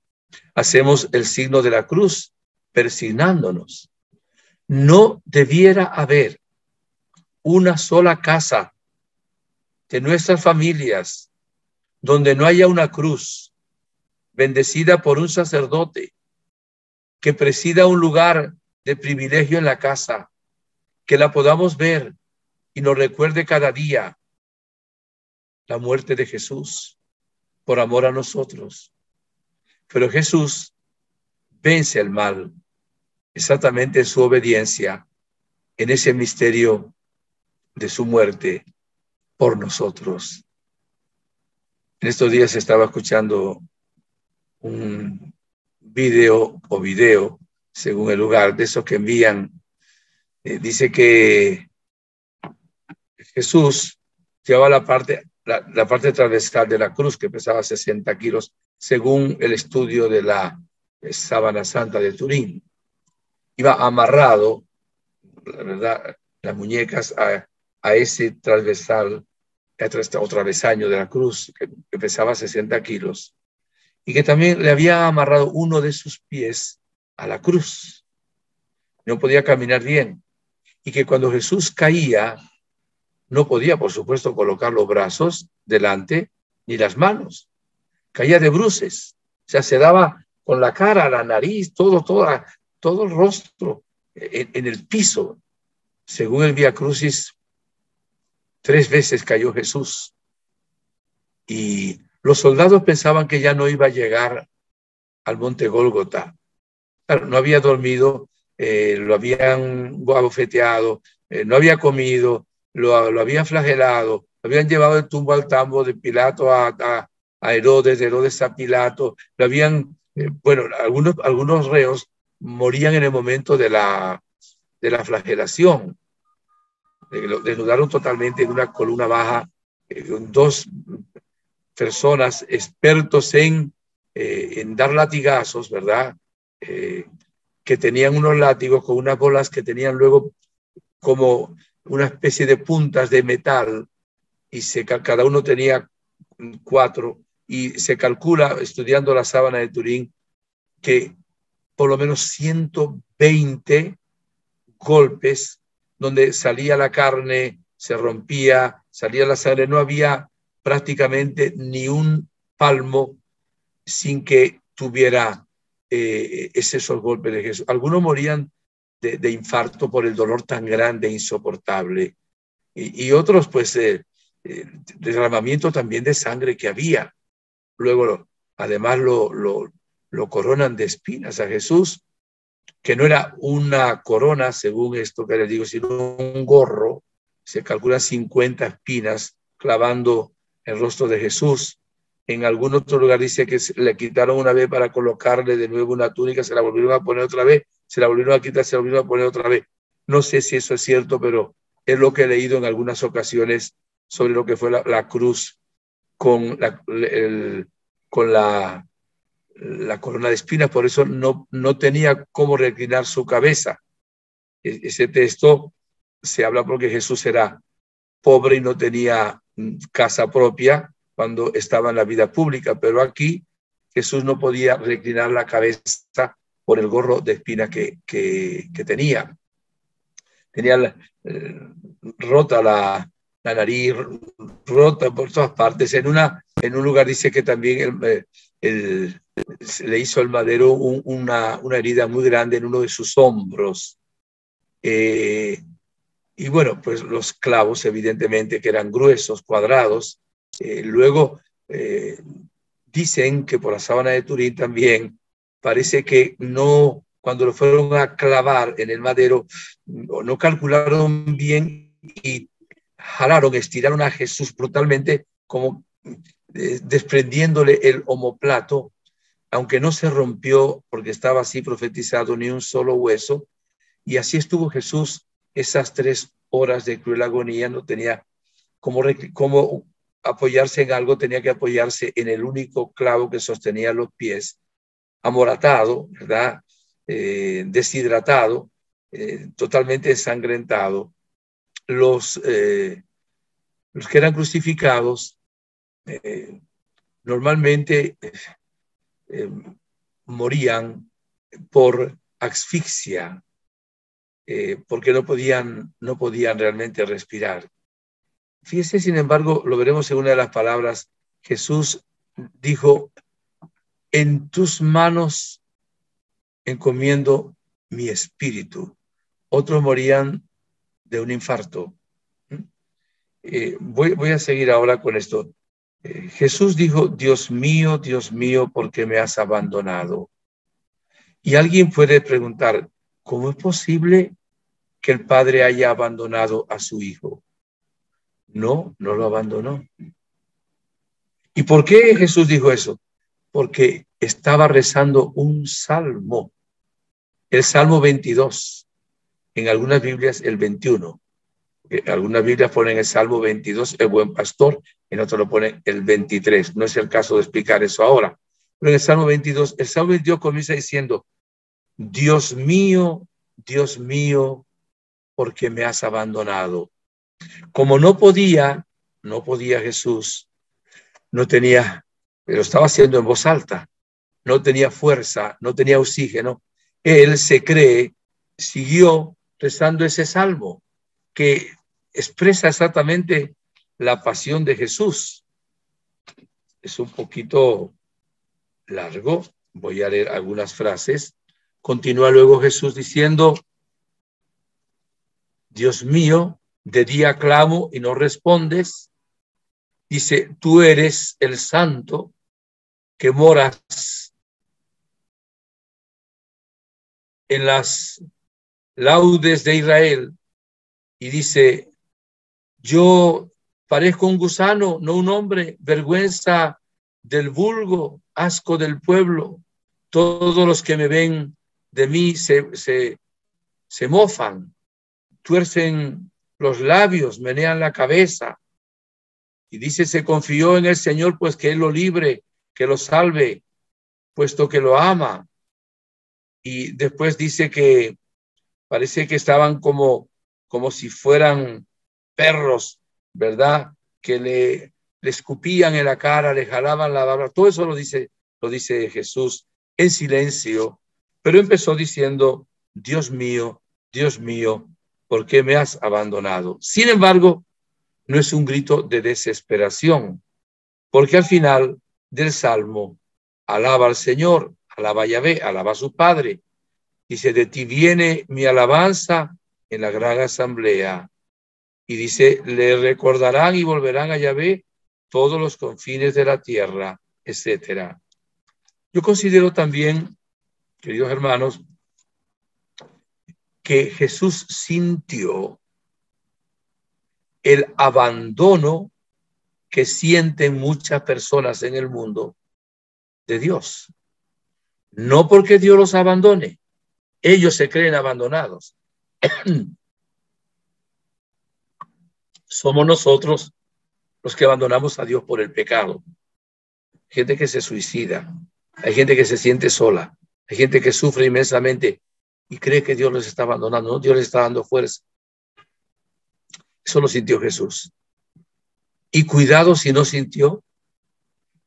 S2: Hacemos el signo de la cruz persignándonos. No debiera haber una sola casa de nuestras familias donde no haya una cruz bendecida por un sacerdote que presida un lugar de privilegio en la casa, que la podamos ver y nos recuerde cada día la muerte de Jesús por amor a nosotros. Pero Jesús vence el mal exactamente en su obediencia, en ese misterio de su muerte por nosotros. En estos días estaba escuchando un video, según el lugar, de esos que envían. Dice que Jesús llevaba la parte transversal de la cruz, que pesaba 60 kilos, según el estudio de la Sábana Santa de Turín. Iba amarrado, la verdad, las muñecas a ese transversal, o travesaño de la cruz, que pesaba 60 kilos, y que también le había amarrado uno de sus pies a la cruz. No podía caminar bien, y que cuando Jesús caía, no podía, por supuesto, colocar los brazos delante ni las manos. Caía de bruces, o sea, se daba con la cara, la nariz, todo el rostro en el piso. Según el Vía Crucis, 3 veces cayó Jesús. Y los soldados pensaban que ya no iba a llegar al monte Gólgota. Claro, no había dormido, lo habían abofeteado, no había comido, lo habían flagelado, lo habían llevado de tumbo al tambo, de Pilato a Herodes, de Herodes a Pilato, lo habían, algunos reos morían en el momento de la flagelación. Desnudaron totalmente en una columna baja, 2 personas expertos en dar latigazos, ¿verdad? Que tenían unos látigos con unas bolas que tenían luego como una especie de puntas de metal, y cada uno tenía 4, y se calcula, estudiando la Sábana de Turín, que por lo menos 120 golpes donde salía la carne, se rompía, salía la sangre, no había prácticamente ni un palmo sin que tuviera esos golpes de Jesús. Algunos morían de infarto por el dolor tan grande e insoportable, y otros pues derramamiento también de sangre que había. Luego además lo coronan de espinas a Jesús, que no era una corona, según esto que les digo, sino un gorro. Se calcula 50 espinas clavando el rostro de Jesús. En algún otro lugar dice que le quitaron una vez para colocarle de nuevo una túnica, se la volvieron a poner otra vez se la volvieron a quitar, se la volvieron a poner otra vez. No sé si eso es cierto, pero es lo que he leído en algunas ocasiones sobre lo que fue la cruz con la corona de espinas. Por eso no tenía cómo reclinar su cabeza. Ese texto se habla porque Jesús era pobre y no tenía casa propia cuando estaba en la vida pública, pero aquí Jesús no podía reclinar la cabeza por el gorro de espina que tenía. Tenía rota la nariz, rota por todas partes. En un lugar dice que también le hizo el madero una herida muy grande en uno de sus hombros. Y bueno, pues los clavos evidentemente que eran gruesos, cuadrados. Luego dicen que por la sábana de Turín también parece que no, cuando lo fueron a clavar en el madero, no calcularon bien y estiraron a Jesús brutalmente, como desprendiéndole el omoplato, aunque no se rompió porque estaba así profetizado ni un solo hueso. Y así estuvo Jesús esas 3 horas de cruel agonía. No tenía cómo apoyarse en algo, tenía que apoyarse en el único clavo que sostenía los pies, amoratado, ¿verdad? Deshidratado, totalmente ensangrentado. Los que eran crucificados normalmente morían por asfixia, porque no podían realmente respirar. Fíjese, sin embargo, lo veremos en una de las palabras, Jesús dijo: en tus manos encomiendo mi espíritu. Otros morían de un infarto. Voy a seguir ahora con esto. Jesús dijo: Dios mío, ¿por qué me has abandonado? Y alguien puede preguntar, ¿cómo es posible que el Padre haya abandonado a su Hijo? No lo abandonó. ¿Y por qué Jesús dijo eso? Porque estaba rezando un salmo, el Salmo 22, en algunas Biblias el 21. Algunas Biblias ponen el Salmo 22, el buen pastor, en otras lo ponen el 23. No es el caso de explicar eso ahora. Pero en el Salmo 22, el Salmo 22 comienza diciendo: Dios mío, ¿por qué me has abandonado? Como no podía Jesús, no tenía, pero estaba haciendo en voz alta, no tenía fuerza, no tenía oxígeno. Él siguió rezando ese salmo que expresa exactamente la pasión de Jesús. Es un poquito largo, voy a leer algunas frases. Continúa luego Jesús diciendo: Dios mío, de día clamo y no respondes. Dice: tú eres el santo que moras en las laudes de Israel. Y dice: yo parezco un gusano, no un hombre, vergüenza del vulgo, asco del pueblo. Todos los que me ven de mí se mofan, tuercen los labios, menean la cabeza. Y dice: se confió en el Señor, pues que Él lo libre, que lo salve, puesto que lo ama. Y después dice que parece que estaban como si fueran perros, ¿verdad? Que le escupían en la cara, le jalaban la barba. Todo eso lo dice Jesús en silencio, pero empezó diciendo: Dios mío, ¿por qué me has abandonado? Sin embargo, no es un grito de desesperación, porque al final del Salmo alaba al Señor, alaba a Yahvé, alaba a su Padre. Dice: de ti viene mi alabanza en la gran asamblea. Y dice: le recordarán y volverán a Yahvé todos los confines de la tierra, etcétera. Yo considero también, queridos hermanos, que Jesús sintió el abandono que sienten muchas personas en el mundo de Dios. No porque Dios los abandone, ellos se creen abandonados. Somos nosotros los que abandonamos a Dios por el pecado. Hay gente que se suicida, hay gente que se siente sola, hay gente que sufre inmensamente y cree que Dios les está abandonando. No, Dios les está dando fuerza. Eso lo sintió Jesús. Y cuidado si no sintió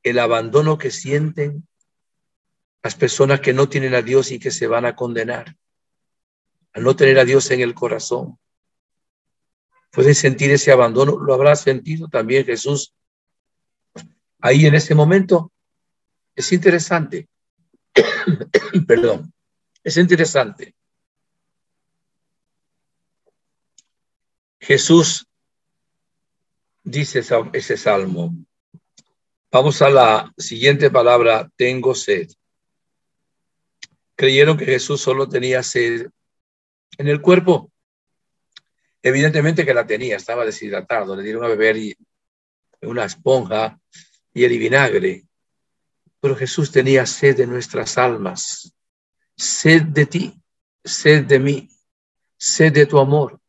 S2: el abandono que sienten las personas que no tienen a Dios y que se van a condenar. Al no tener a Dios en el corazón. Pueden sentir ese abandono. Lo habrá sentido también Jesús. Ahí en ese momento es interesante. Perdón. Es interesante. Jesús dice ese salmo. Vamos a la siguiente palabra, tengo sed. Creyeron que Jesús solo tenía sed en el cuerpo. Evidentemente que la tenía, estaba deshidratado. Le dieron a beber una esponja y el vinagre. Pero Jesús tenía sed de nuestras almas. Sed de ti, sed de mí, sed de tu amor.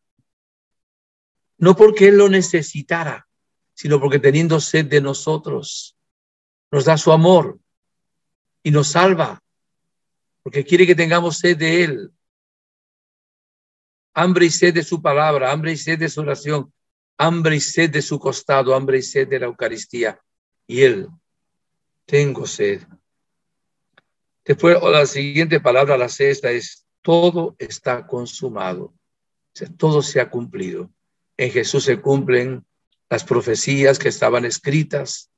S2: No porque Él lo necesitara, sino porque teniendo sed de nosotros, nos da su amor y nos salva, porque quiere que tengamos sed de Él. Hambre y sed de su palabra, hambre y sed de su oración, hambre y sed de su costado, hambre y sed de la Eucaristía. Y Él, tengo sed. Después, la siguiente palabra, la sexta, es todo está consumado. O sea, todo se ha cumplido. En Jesús se cumplen las profecías que estaban escritas.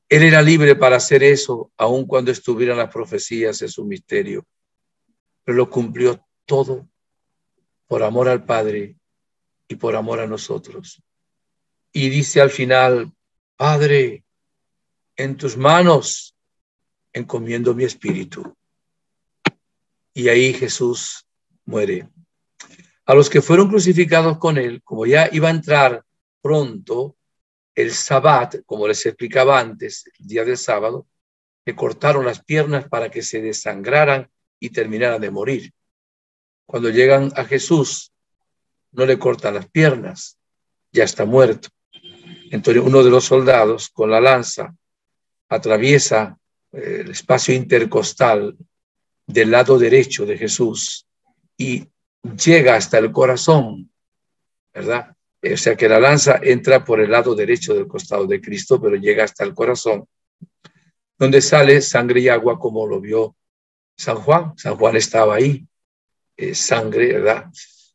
S2: Él era libre para hacer eso, aun cuando estuvieran las profecías en su misterio. Pero lo cumplió todo por amor al Padre y por amor a nosotros. Y dice al final, Padre, en tus manos encomiendo mi espíritu. Y ahí Jesús muere. A los que fueron crucificados con él, como ya iba a entrar pronto el Sabbat, como les explicaba antes, el día del sábado, le cortaron las piernas para que se desangraran y terminaran de morir. Cuando llegan a Jesús, no le cortan las piernas, ya está muerto. Entonces uno de los soldados con la lanza atraviesa el espacio intercostal del lado derecho de Jesús y llega hasta el corazón, ¿verdad? O sea que la lanza entra por el lado derecho del costado de Cristo, pero llega hasta el corazón, donde sale sangre y agua, como lo vio San Juan. San Juan estaba ahí, sangre, ¿verdad?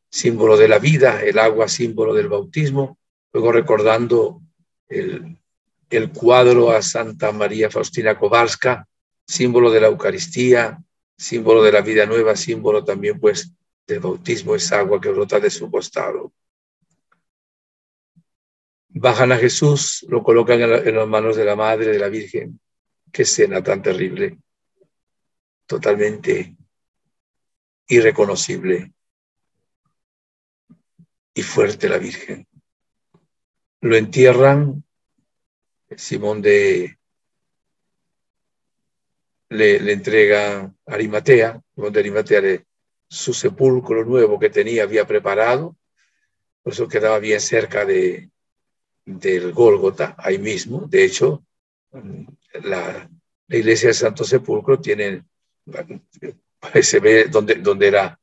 S2: Símbolo de la vida, el agua, símbolo del bautismo. Luego recordando el cuadro a Santa María Faustina Kowalska, símbolo de la Eucaristía, símbolo de la vida nueva, símbolo también, pues, del bautismo, es agua que brota de su costado. Bajan a Jesús, lo colocan en las manos de la Madre, de la Virgen. Qué escena tan terrible, totalmente irreconocible y fuerte la Virgen. Lo entierran, Simón le entrega a Arimatea, Simón de Arimatea, su sepulcro nuevo que tenía, había preparado, por eso quedaba bien cerca del Gólgota, ahí mismo. De hecho, la iglesia del Santo Sepulcro tiene, se ve donde era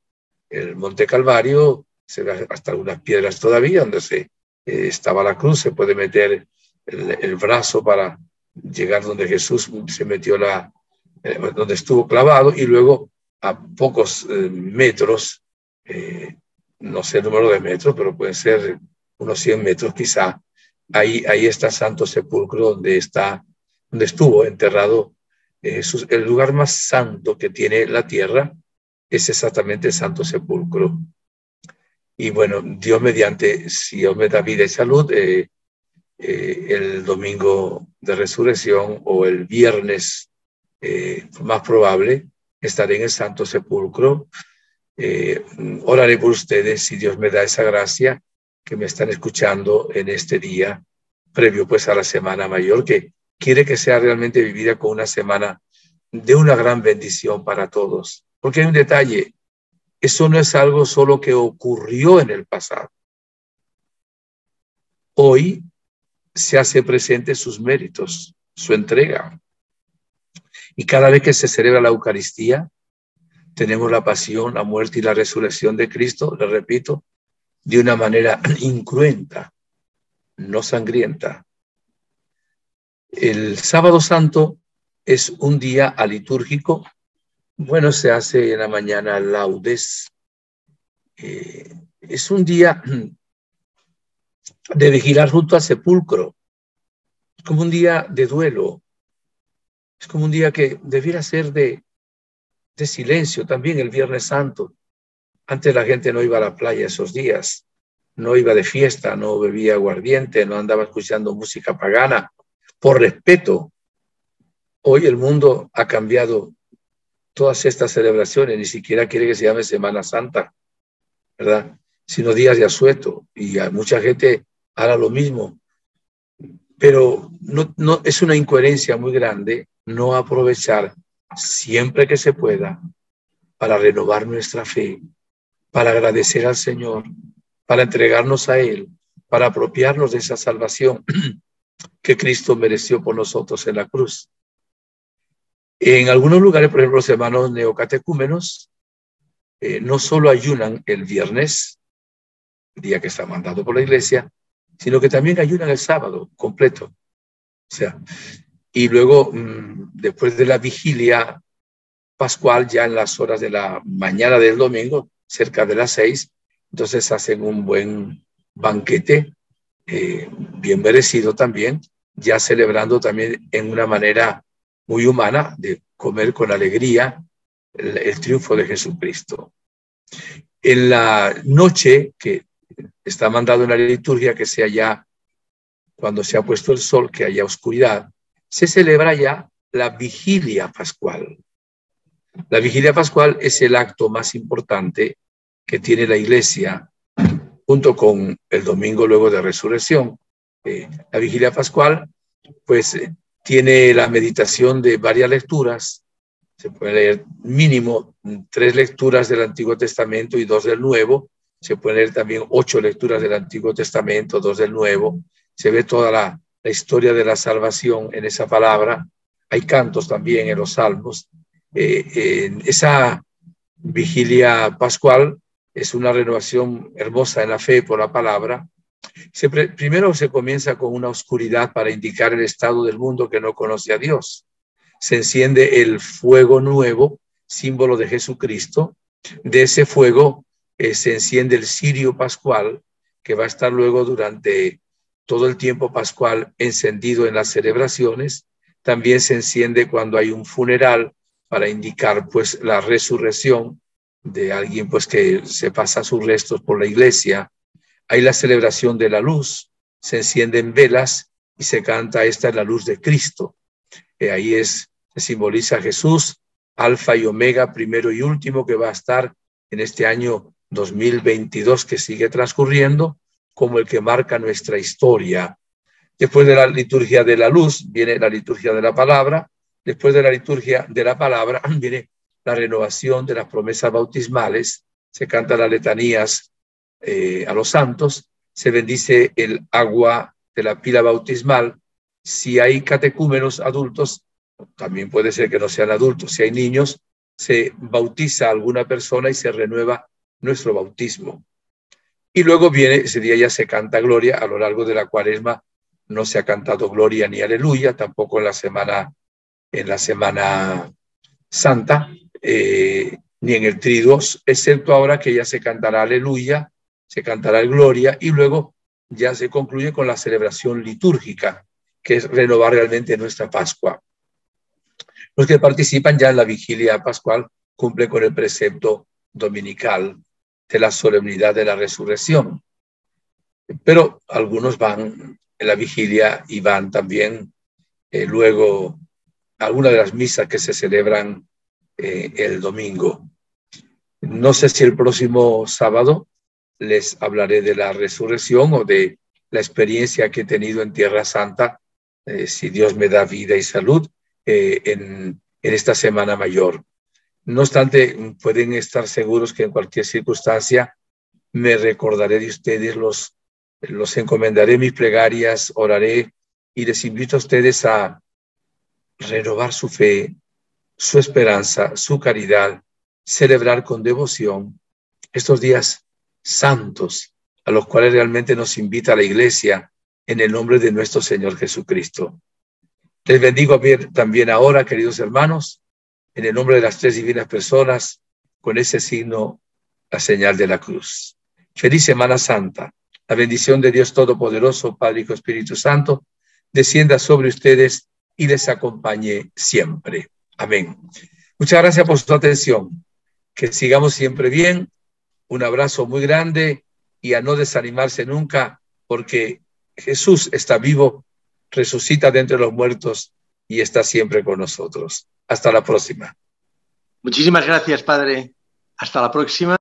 S2: el Monte Calvario, se ve hasta algunas piedras todavía, donde estaba la cruz, se puede meter el brazo para llegar donde Jesús se metió, donde estuvo clavado, y luego a pocos metros, no sé el número de metros, pero pueden ser unos 100 metros quizá, ahí está Santo Sepulcro, donde estuvo enterrado Jesús. El lugar más santo que tiene la tierra es exactamente el Santo Sepulcro. Y bueno, Dios mediante, si Dios me da vida y salud, el domingo de resurrección o el viernes, más probable, estaré en el Santo Sepulcro. Oraré por ustedes si Dios me da esa gracia, que me están escuchando en este día previo pues a la Semana Mayor, que quiere que sea realmente vivida con una semana de una gran bendición para todos. Porque hay un detalle, eso no es algo solo que ocurrió en el pasado. Hoy se hace presente sus méritos, su entrega. Y cada vez que se celebra la Eucaristía, tenemos la pasión, la muerte y la resurrección de Cristo, le repito, de una manera incruenta, no sangrienta. El Sábado Santo es un día alitúrgico. Bueno, se hace en la mañana laudes. Es un día de vigilar junto al sepulcro. Es como un día de duelo. Es como un día que debiera ser de silencio. También el Viernes Santo. Antes la gente no iba a la playa esos días. No iba de fiesta, no bebía aguardiente, no andaba escuchando música pagana. Por respeto, hoy el mundo ha cambiado todas estas celebraciones. Ni siquiera quiere que se llame Semana Santa, ¿verdad? Sino días de asueto. Y a mucha gente hará lo mismo. Pero no es una incoherencia muy grande no aprovechar siempre que se pueda para renovar nuestra fe, para agradecer al Señor, para entregarnos a Él, para apropiarnos de esa salvación que Cristo mereció por nosotros en la cruz. En algunos lugares, por ejemplo, los hermanos neocatecúmenos no solo ayunan el viernes, día que está mandado por la iglesia, sino que también ayunan el sábado completo. O sea, y luego, después de la vigilia pascual, ya en las horas de la mañana del domingo, cerca de las 6, entonces hacen un buen banquete, bien merecido también, ya celebrando también en una manera muy humana de comer con alegría el triunfo de Jesucristo. En la noche que está mandado en la liturgia, que sea ya cuando se ha puesto el sol, que haya oscuridad, se celebra ya la vigilia pascual. La vigilia pascual es el acto más importante que tiene la iglesia junto con el domingo luego de resurrección. La vigilia pascual pues tiene la meditación de varias lecturas. Se puede leer mínimo 3 lecturas del Antiguo Testamento y 2 del Nuevo. Se pueden leer también 8 lecturas del Antiguo Testamento, 2 del Nuevo. Se ve toda la historia de la salvación en esa palabra. Hay cantos también en los salmos. Esa vigilia pascual es una renovación hermosa en la fe por la palabra. Primero se comienza con una oscuridad para indicar el estado del mundo que no conoce a Dios. Se enciende el fuego nuevo, símbolo de Jesucristo. De ese fuego se enciende el cirio pascual, que va a estar luego durante todo el tiempo pascual encendido en las celebraciones. También se enciende cuando hay un funeral para indicar pues la resurrección de alguien pues que se pasa sus restos por la iglesia. Hay la celebración de la luz, se encienden velas y se canta "Esta es la luz de Cristo". Ahí se simboliza a Jesús, alfa y omega, primero y último, que va a estar en este año 2022 que sigue transcurriendo, como el que marca nuestra historia. Después de la liturgia de la luz viene la liturgia de la palabra. Después de la liturgia de la palabra viene la renovación de las promesas bautismales. Se cantan las letanías a los santos. Se bendice el agua de la pila bautismal. Si hay catecúmenos adultos, también puede ser que no sean adultos. Si hay niños, se bautiza a alguna persona y se renueva nuestro bautismo. Y luego viene, ese día ya se canta gloria. A lo largo de la Cuaresma no se ha cantado gloria ni aleluya, tampoco en la Semana Santa, ni en el Triduos, excepto ahora que ya se cantará aleluya, se cantará el gloria, y luego ya se concluye con la celebración litúrgica, que es renovar realmente nuestra Pascua. Los que participan ya en la vigilia pascual cumplen con el precepto dominical de la solemnidad de la resurrección. Pero algunos van en la vigilia y van también luego a alguna de las misas que se celebran el domingo. No sé si el próximo sábado les hablaré de la resurrección o de la experiencia que he tenido en Tierra Santa, si Dios me da vida y salud, en esta Semana Mayor. No obstante, pueden estar seguros que en cualquier circunstancia me recordaré de ustedes, los encomendaré mis plegarias, oraré y les invito a ustedes a renovar su fe, su esperanza, su caridad, celebrar con devoción estos días santos a los cuales realmente nos invita la Iglesia en el nombre de nuestro Señor Jesucristo. Les bendigo también ahora, queridos hermanos, en el nombre de las tres divinas personas, con ese signo, la señal de la cruz. Feliz Semana Santa. La bendición de Dios Todopoderoso, Padre, Hijo, Espíritu Santo, descienda sobre ustedes y les acompañe siempre. Amén. Muchas gracias por su atención. Que sigamos siempre bien. Un abrazo muy grande y a no desanimarse nunca, porque Jesús está vivo, resucita de entre los muertos y está siempre con nosotros. Hasta la próxima.
S1: Muchísimas gracias, Padre. Hasta la próxima.